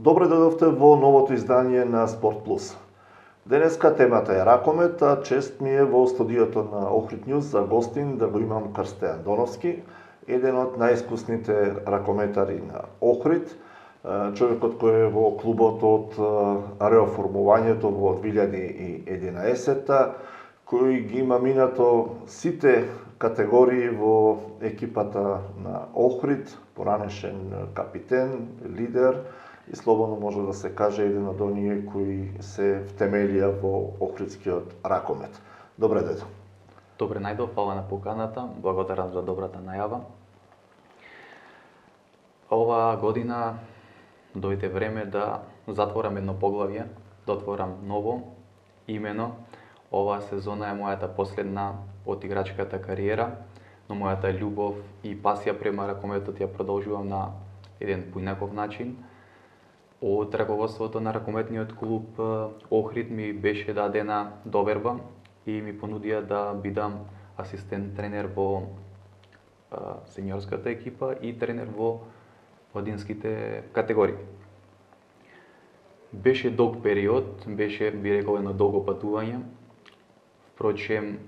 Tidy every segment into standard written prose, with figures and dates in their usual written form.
Добре дојдовте во новото издание на Спорт Плюс. Денеска темата е ракомет, а чест ми е во студиото на Охрид Ньюз за гостин да го имам Крстејан Доновски, еден од најискусните ракометари на Охрид, човекот кој е во клубот од реоформувањето во 2011, кој ги има минато сите категории во екипата на Охрид, поранешен капитен, лидер и слободно може да се каже еден од оние кои се втемелија во охридскиот ракомет. Добре дојдов. Добре најдов, фала на поканата, благодарам за добрата најава. Оваа година дојде време да затворам едно поглавје, да отворам ново, имено оваа сезона е мојата последна од играчката кариера, но мојата љубов и пасија према ракометот ја продолжувам на еден поинаков начин. Од раководството на ракометниот клуб Охрид ми беше дадена доверба и ми понудија да бидам асистент тренер во сениорската екипа и тренер во младинските категории. Беше долг период, беше, би рекол, едно долго патување. Впрочем,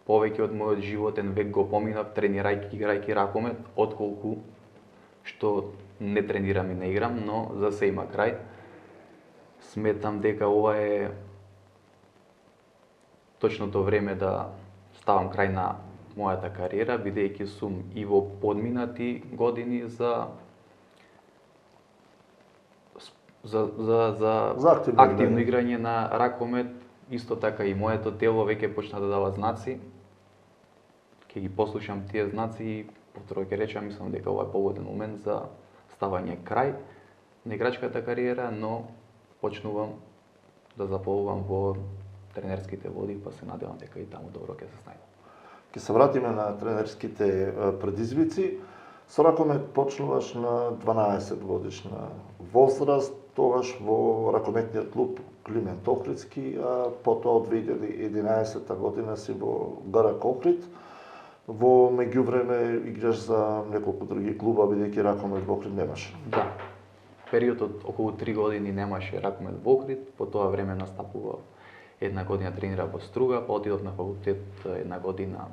повеќе од мојот животен век го поминав тренирајќи, играјќи ракомет, отколку што не тренирам и не играм, но за се има крај. Сметам дека ова е точното време да ставам крај на мојата кариера, бидејќи сум и во подминати години за активно играње на ракомет. Исто така и моето тело веќе почна да дава знаци. Ќе ги послушам тие знаци и повторно ќе речам, мислам дека ова е погоден момент за ставање крај на играчката кариера, но почнувам да заплувам во тренерските води, па се надевам дека и таму добро ќе се снајдам. Ќе се вратиме на тренерските предизвици. Со ракомет почнуваш на 12 годишна возраст, тогаш во ракометниот клуб Климент Охридски, а потоа од 2011 година си во ГРК Охрид. Во меѓувреме играш за неколку други клуба, бидејќи ракомет во Охрид немаше. Да. Период од околу 3 години немаше ракомет во Охрид, по тоа време настапував една година тренирав во Струга, па отидов на факултет една година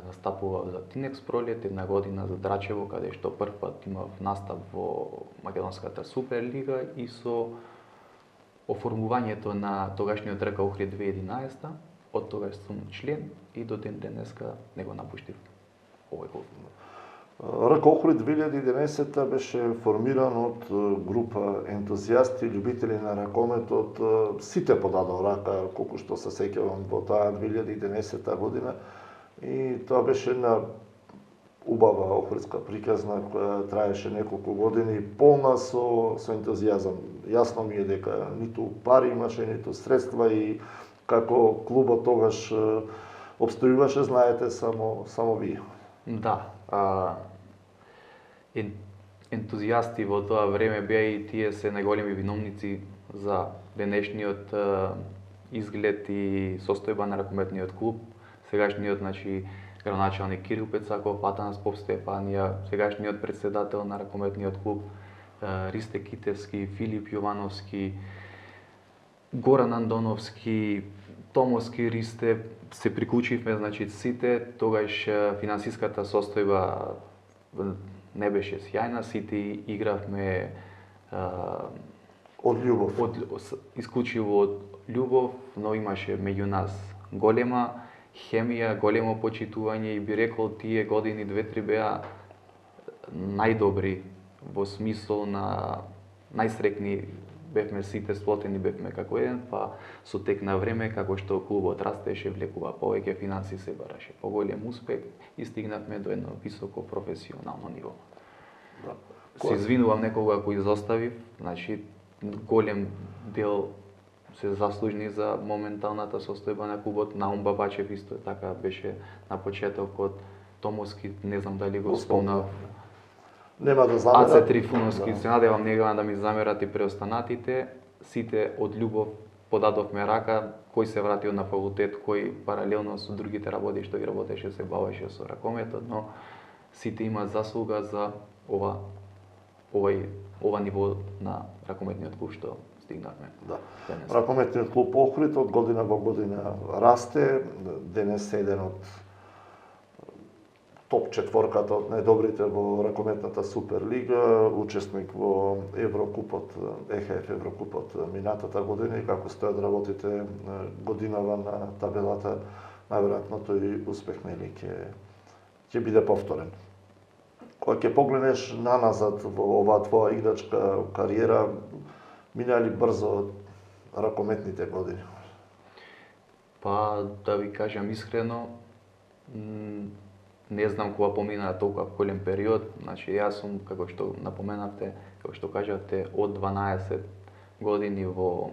настапував за Тинекс Пролет, една година за Драчево, каде што прв пат имав настап во Македонската Суперлига и со оформувањето на тогашниот РК Охрид 2011, од тогаш сум член и до ден денеска не го напуштив овој клуб. РК Охрид 2011 беше формиран од група ентузијасти, љубители на ракометот. Сите подадоа рака, колку што се сеќавам, во таа 2011 година. И тоа беше една убава охридска приказна која траеше неколку години, полна со ентузијазам. Јасно ми е дека ниту пари имаше, ниту средства и како клубот тогаш обстојуваше, знаете само вие. Да, ентузијасти во тоа време беа и тие се најголеми виновници за денешниот изглед и состојба на ракометниот клуб. Сегашниот, градоначалник Кирил Пецаков, Атанас Попстефанија, сегашниот претседател на ракометниот клуб Ристе Китевски, Филип Јовановски, Горан Андоновски, Томовски, Ристе, се приклучивме, сите. Тогаш финансиската состојба не беше сјајна, сите игравме од љубов. Исклучиво од љубов, но имаше меѓу нас голема хемија, големо почитување и би рекол тие години 2-3 беа најдобри во смисол на најсрекни бевме сите, сплотени бевме како еден, па со тек на време како што клубот растеше, влекува повеќе финанси, се бараше поголем успех и стигнавме до едно високо професионално ниво. Да. Се извинувам некога кој изоставив, голем дел се заслужни за моменталната состојба на клубот. Наум Бабачев исто така беше на почетокот, Томовски, не знам дали го спомнав. Нема да замерат. Аце Трифуновски, се надевам негава да ми замерат и преостанатите. Сите од љубов подадовме рака, кој се вратил на факултет, кој паралелно со другите работи што ги работеше се бавеше со ракометот, но сите имаат заслуга за овој ова ниво на ракометниот клуб што стигнавме. Да. денес. Ракометниот клуб Охрид од година во година расте, денес е еден од топ четворката од најдобрите во ракометната Суперлига, учесник во Еврокупот, ЕХФ Еврокупот минатата година и како стојат работите годинава на табелата, најверојатно тој успех нели ќе биде повторен. Кога ќе погледнеш наназад во оваа твоја играчка кариера, минали брзо ракометните години? Па, да ви кажам искрено, не знам кога помина толку голем период. Значи, јас сум, како што напоменавте, како што кажавте, од 12 години во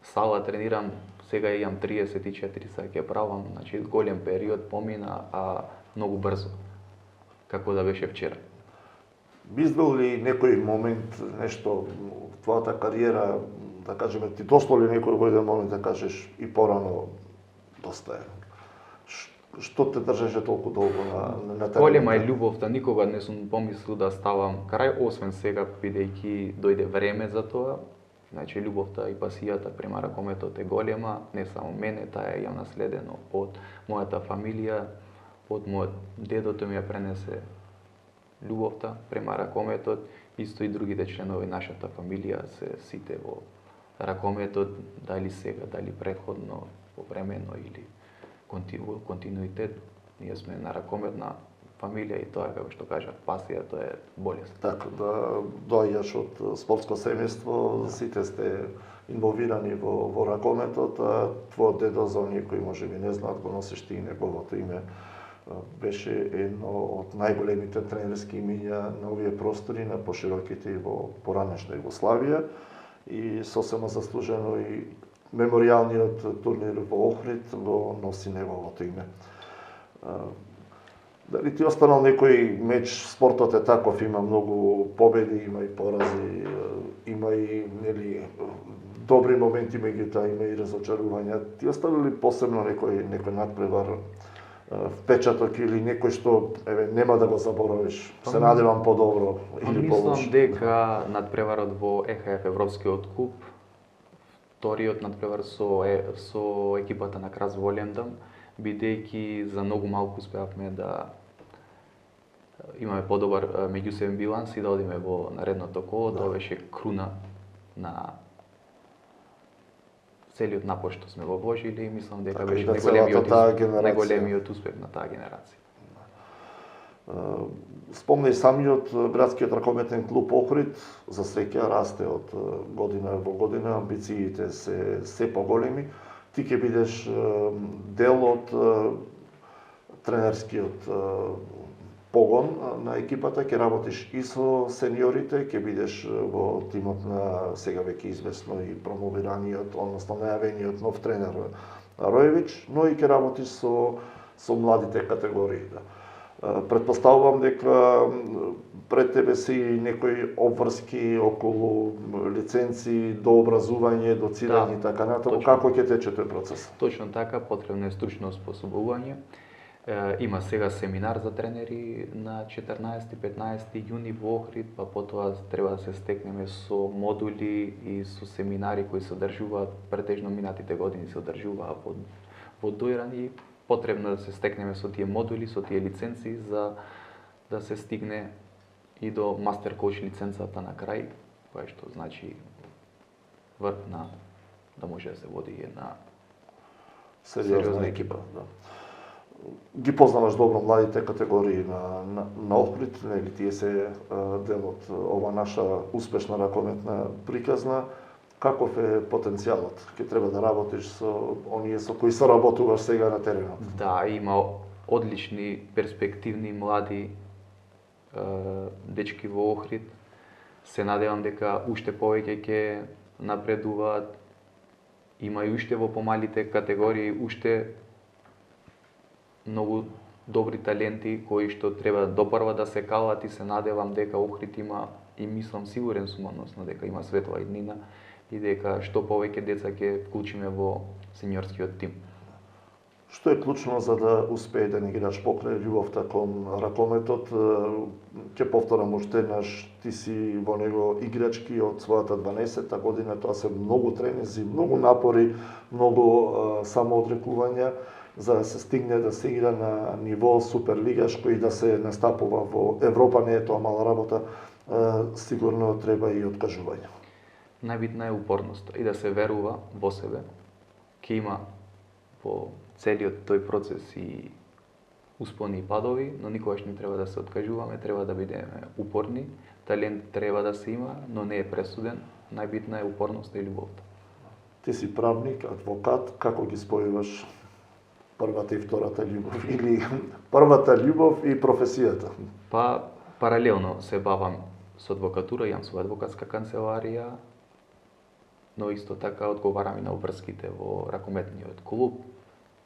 сала тренирам, сега имам 34, сега ќе правам, значи голем период помина, а многу брзо, како да беше вчера. Би избил ли некој момент, нешто в твојата кариера, да кажеме, ти дошло ли некој во еден момент да кажеш и порано доста е? Што те држеше толку долго на теренот? Голема е љубовта, никога не сум помислил да ставам крај, освен сега, бидејќи дојде време за тоа. Значи, љубовта и пасијата према ракометот е голема, не само мене, таа ја наследено од мојата фамилија, од мојот дедо, тој ми ја пренесе љубовта према ракометот, исто и другите членови нашата фамилија се сите во ракометот, дали сега, дали претходно, повремено или континуитет. Ние сме на ракометна фамилија и тоа, како што кажат, пасија, тоа е болест. Така, да доаѓаш од спортско семејство, сите сте инволвирани во ракометот, а твојот дедо, за оние кои можеби не знаат, го носиш ти и неговото име, беше едно од најголемите тренерски имиња на овие простори, на пошироките и во поранешна Југославија, и сосема заслужено и меморијалниот турнир во Охрид го носи неговото име. Дали ти останал некој меч? Спортот е таков, има многу победи, има и порази, има и нели добри моменти, меѓутоа има и разочарувања. Ти остави ли посебно некој надпревар, впечаток или некој што нема да го заборавиш? Се надевам подобро или полошо? Мислам дека надпреварот во ЕХФ Европскиот клуб, вториот надпревар со екипата на Крас Волендам, бидејќи за многу малку успеавме да имаме подобар меѓусебен биланс и да одиме во наредното коло, тоа беше круна на целиот напор што сме го вложили и мислам дека беше најголемиот успех на таа генерација. Спомнај самиот градскиот ракометен клуб Охрид, за среќа расте од година во година, амбициите се поголеми. Ти ќе бидеш дел од тренерскиот погон на екипата, ќе работиш и со сениорите, ќе бидеш во тимот на сега веќе известно и промовираниот, односно најавениот нов тренер Роевич, но и ќе работиш со младите категории. Претпоставувам дека пред тебе се и некои обврски околу лиценци, до образување, доцирање и така натаму. Како ќе тече тој процес? Точно така, потребно е стручно оспособување. Има сега семинар за тренери на 14-15 јуни во Охрид, па потоа треба да се стекнеме со модули и со семинари кои се одржуваат, претежно минатите години се одржуваа во Дојран и потребно да се стекнеме со тие модули, со тие лиценци за да се стигне и до мастер коуч лиценцата на крај, која што значи врв на да може да се води една сериозна екипа. Да. Ги познаваш добро младите категории на Охрид, нели тие се дел од ова наша успешна ракометна приказна. Каков е потенцијалот? Ќе треба да работиш со оние со кои соработуваш сега на теренот. Да, има одлични, перспективни, млади дечки во Охрид. Се надевам дека уште повеќе ќе напредуваат. Има и уште во помалите категории, уште многу добри таленти кои што треба допрва да се калат и се надевам дека Охрид има и мислам сигурен сум односно дека има светла иднина и дека што повеќе деца ќе вклучиме во сениорскиот тим. Што е клучно за да успее еден играч покрај љубовта кон ракометот? Ќе повторам уште еднаш, ти си во него играчки од својата 12-та година, тоа се многу тренинзи, многу напори, многу самоодрекувања за да се стигне да се игра на ниво суперлигашко и да се настапува во Европа, не е тоа мала работа, сигурно треба и откажување. Најбитна е упорноста и да се верува во себе. Ќе има во целиот тој процес и успони и падови, но никогаш не треба да се откажуваме, треба да бидеме упорни. Талент треба да се има, но не е пресуден. Најбитна е упорноста и љубовта. Ти си правник, адвокат, како ги спојуваш првата и втората љубов или првата љубов и професијата? Па паралелно се бавам со адвокатура, имам своја адвокатска канцеларија, но исто така одговарам и на обврските во ракометниот клуб.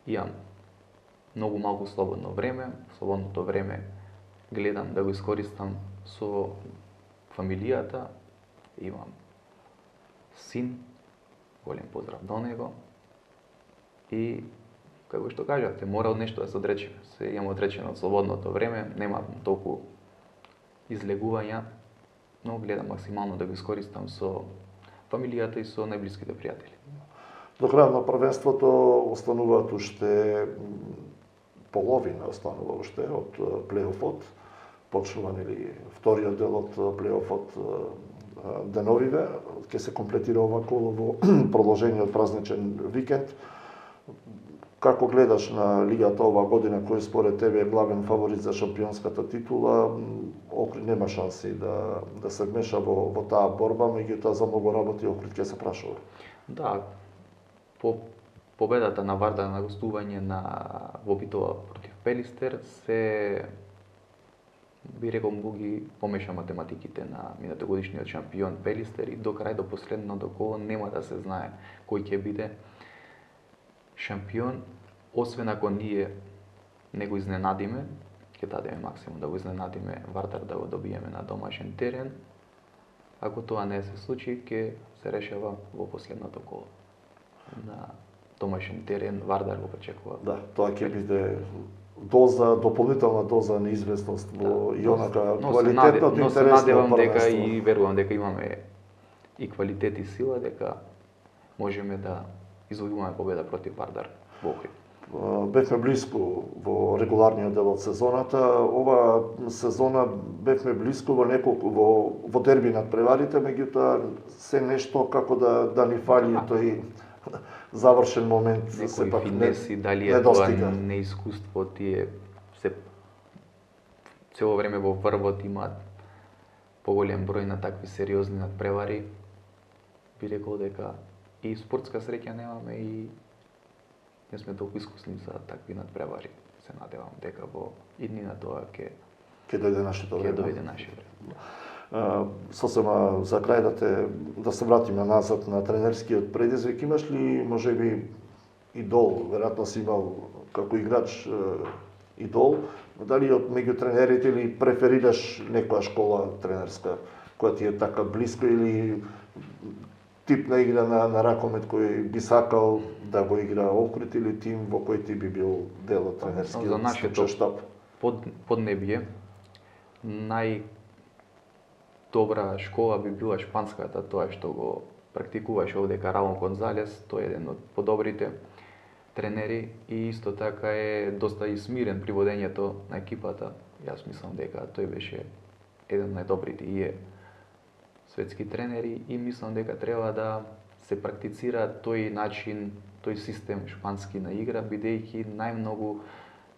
Имам многу малку слободно време, слободното време гледам да го искористам со фамилијата. Имам син, голем поздрав до него. И како што кажавте, мора од нешто да се одречеме. Се имам одречено од слободното време, нема толку излегувања, но гледам максимално да го искористам со фамилијата и со најблиските пријатели. До крајот на првенството остануваат уште половина останува уште од плейофот. Почнува нели вториот дел од плейофот деновиве, ќе се комплетира ова коло во продолжениот празничен викенд. Како гледаш на лигата оваа година, кој според тебе е главен фаворит за шампионската титула? Охрид нема шанси да се вмеша во таа борба, меѓутоа за многу работи Охрид ќе се прашува. Да, по победата на Вардар на гостување во битова против Пелистер се би рекол многу помеша математиките на минатогодишниот шампион Пелистер и до крај, до последното коло нема да се знае кој ќе биде шампион, освен ако ние не го изненадиме, ќе дадеме максимум да го изненадиме Вардар да го добиеме на домашен терен. Ако тоа не се случи, ќе се решава во последното коло. На домашен терен Вардар го очекува. Да, тоа ќе биде дополнителна доза неизвестност во и онака квалитетното интересно. Но се надевам дека и верувам дека имаме и квалитет и сила, дека можеме да извојуваме победа против Вардар во Охрид. Бевме блиску во регуларниот дел од сезоната. Ова сезона бевме блиску во неколку во дерби над преварите, меѓутоа се нешто како да ни фали тој завршен момент. Некои финеси, дали е тоа неискуство, тие се цело време во врвот имаат поголем број на такви сериозни надпревари. Би рекол дека и спортска среќа немаме и не сме толку искусни за такви надпревари. Се надевам дека во иднина тоа ќе дојде нашето време. Ќе дојде нашето време. Сосема за крај да се вратиме назад на тренерскиот предизвик. Имаш ли можеби идол? Веројатно си имал како играч идол. Дали од меѓу тренерите или преферираш некоја школа тренерска која ти е така блиско или тип на игра на ракомет кој би сакал да го игра Охрид или тим во кој ти би бил дел од тренерскиот за нашето штаб? Поднебие најдобра школа би била шпанската, тоа што го практикуваше овдека Раул Гонзалес, тој е еден од подобрите тренери и исто така е доста и смирен при водењето на екипата. Јас мислам дека тој беше еден од најдобрите и е светски тренери и мислам дека треба да се практицира тој начин, тој систем шпански на игра, бидејќи најмногу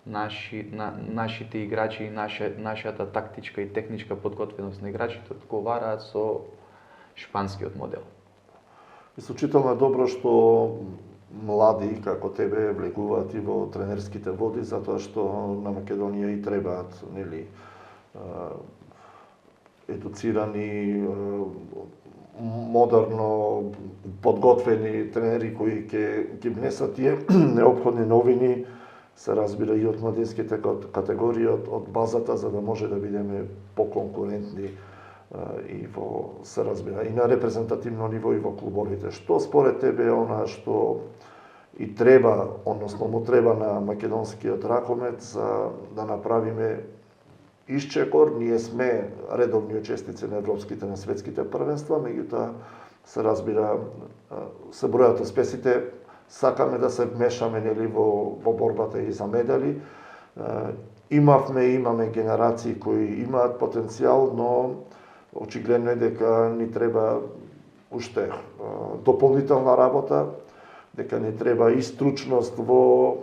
нашите играчи и нашата тактичка и техничка подготвеност на играчите одговараат со шпанскиот модел. Исклучително е добро што млади како тебе влегуваат и во тренерските води, затоа што на Македонија и требаат, нели, едуцирани, модерно подготвени тренери кои ќе внесат тие неопходни новини, се разбира и од младинските категории, од базата, за да може да бидеме поконкурентни и се разбира и на репрезентативно ниво и во клубовите. Што според тебе е она што и треба, односно му треба на македонскиот ракомет за да направиме исчекор. Ние сме редовни учесници на европските, на светските првенства, меѓутоа се разбира, се бројат успесите, сакаме да се вмешаме нели во борбата и за медали. Имаме генерации кои имаат потенцијал, но очигледно е дека ни треба уште дополнителна работа, дека ни треба и стручност во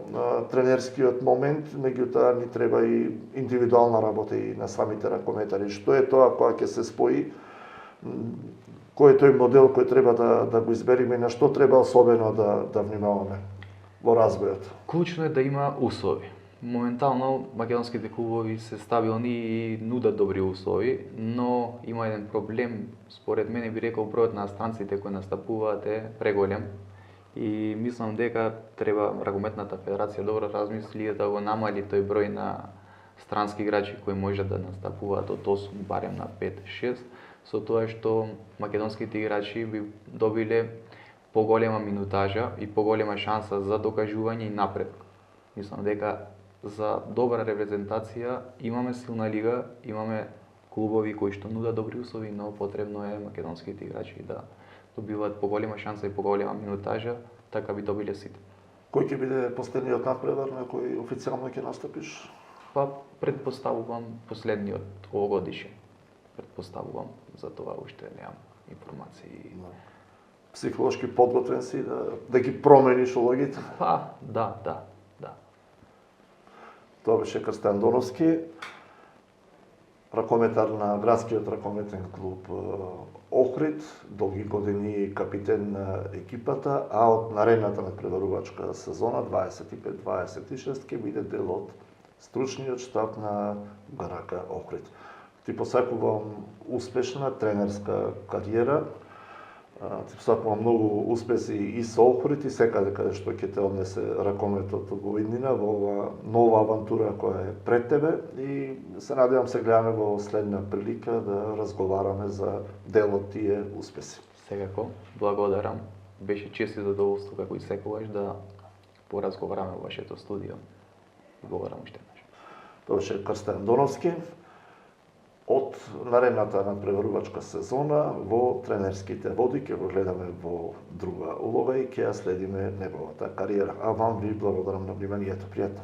тренерскиот момент, меѓутоа ни треба и индивидуална работа и на самите ракометари. Што е тоа кога ќе се спои, кој е тој модел кој треба да го избериме и на што треба особено да внимаваме во развојот? Клучно е да има услови. Моментално македонските клубови се стабилни и нудат добри услови, но има еден проблем, според мене би рекол бројот на странците кои настапуваат е преголем и мислам дека треба Ракометната федерација добро размисли да го намали тој број на странски играчи кои може да настапуваат од 8 барем на 5-6, со тоа што македонските играчи би добиле поголема минутажа и поголема шанса за докажување и напредок. Мислам дека за добра репрезентација имаме силна лига, имаме клубови кои што нудат добри услови, но потребно е македонските играчи да добиваат поголема шанса и поголема минутажа, така би добиле сите. Кој ќе биде последниот надпревар на кој официјално ќе настапиш? Па предпоставувам последниот овогодишен. Предпоставувам, за тоа уште немам информации. Психолошки подготвен си да ги промениш улогите? Па, да. Тоа беше Крстеан Доновски, ракометар на градскиот ракометен клуб Охрид, долги години капитен на екипата, а од наредната надпреварувачка сезона 25-26 ќе биде дел од стручниот штаб на ГРК Охрид. Ти посакувам успешна тренерска кариера, ти посакувам многу успеси и со Охрид и секаде каде што ќе те однесе ракометот во иднина, во ова нова авантура која е пред тебе и се надевам се гледаме во следна прилика да разговараме за дел од тие успеси. Секако, благодарам. Беше чест и задоволство како и секогаш да поразговараме во вашето студио. Благодарам уште еднаш. Тоа беше Крстеан Доновски. Од наредната надпреварувачка сезона во тренерските води ќе го гледаме во друга улога и ќе ја следиме неговата кариера. А вам ви благодарам на вниманието. Пријатно.